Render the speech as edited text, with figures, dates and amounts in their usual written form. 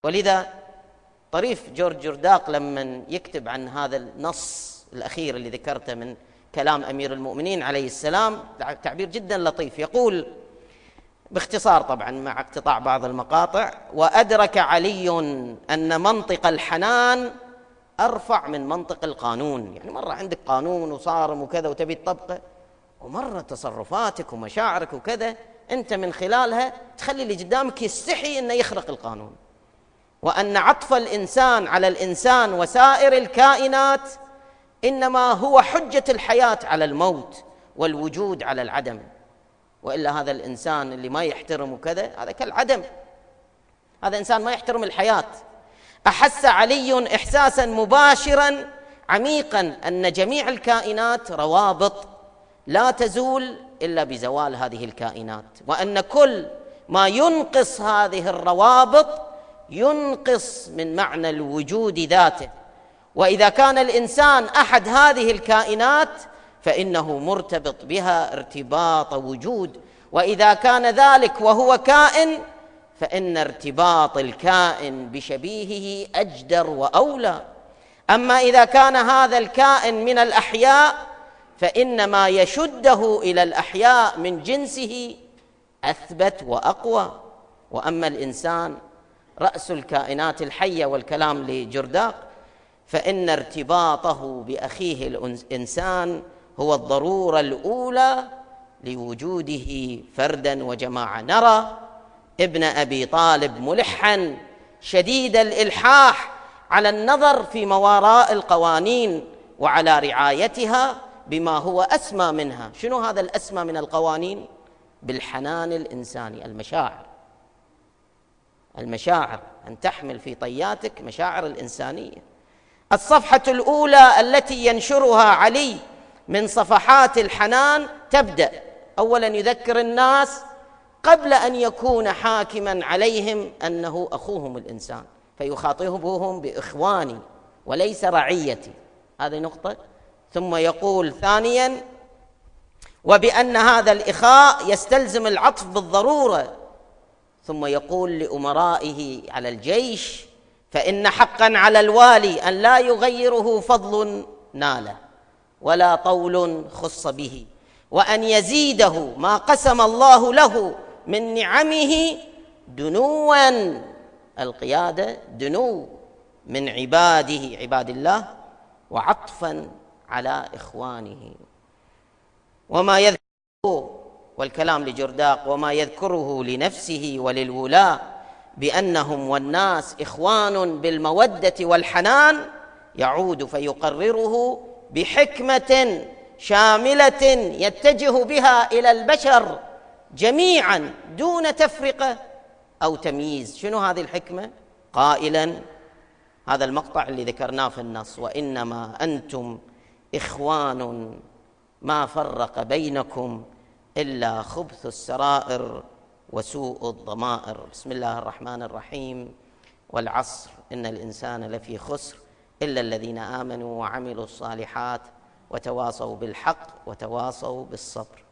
ولذا طريف جورج جرداق لما يكتب عن هذا النص الأخير اللي ذكرته من كلام أمير المؤمنين عليه السلام، تعبير جدا لطيف، يقول باختصار طبعا مع اقتطاع بعض المقاطع: وأدرك علي أن منطق الحنان أرفع من منطق القانون. يعني مرة عندك قانون وصارم وكذا وتبي تطبقه، ومرة تصرفاتك ومشاعرك وكذا أنت من خلالها تخلي اللي قدامك يستحي أنه يخرق القانون. وأن عطف الإنسان على الإنسان وسائر الكائنات إنما هو حجة الحياة على الموت والوجود على العدم، وإلا هذا الإنسان اللي ما يحترم كذا هذا كالعدم، هذا إنسان ما يحترم الحياة. أحس علي إحساسا مباشرا عميقا أن جميع الكائنات روابط لا تزول إلا بزوال هذه الكائنات، وأن كل ما ينقص هذه الروابط ينقص من معنى الوجود ذاته، وإذا كان الإنسان أحد هذه الكائنات فإنه مرتبط بها ارتباط وجود، وإذا كان ذلك وهو كائن فإن ارتباط الكائن بشبيهه أجدر وأولى. أما إذا كان هذا الكائن من الأحياء فإن ما يشده إلى الأحياء من جنسه أثبت وأقوى. وأما الإنسان رأس الكائنات الحية، والكلام لجرداق، فإن ارتباطه بأخيه الإنسان هو الضرورة الأولى لوجوده فردا وجماعة. نرى ابن أبي طالب ملحا شديد الإلحاح على النظر في ما وراء القوانين وعلى رعايتها بما هو أسمى منها. شنو هذا الأسمى من القوانين؟ بالحنان الإنساني، المشاعر، أن تحمل في طياتك مشاعر الإنسانية. الصفحة الأولى التي ينشرها علي من صفحات الحنان تبدأ أولا يذكر الناس قبل أن يكون حاكما عليهم أنه أخوهم الإنسان، فيخاطبهم بإخواني وليس رعيتي، هذه نقطة. ثم يقول ثانيا وبأن هذا الإخاء يستلزم العطف بالضرورة. ثم يقول لأمرائه على الجيش فإن حقا على الوالي أن لا يغيره فضل ناله ولا طول خص به، وأن يزيده ما قسم الله له من نعمه دنوا، القيادة دنو من عباده عباد الله، وعطفا على إخوانه. وما يذكره، والكلام لجرداق، وما يذكره لنفسه وللولاة بأنهم والناس إخوان بالمودة والحنان يعود فيقرره بحكمة شاملة يتجه بها إلى البشر جميعا دون تفرقة أو تمييز. شنو هذه الحكمة؟ قائلا هذا المقطع اللي ذكرناه في النص: وإنما أنتم إخوان ما فرق بينكم إلا خبث السرائر وسوء الضمائر. بسم الله الرحمن الرحيم. والعصر إن الإنسان لفي خسر إلا الذين آمنوا وعملوا الصالحات وتواصوا بالحق وتواصوا بالصبر.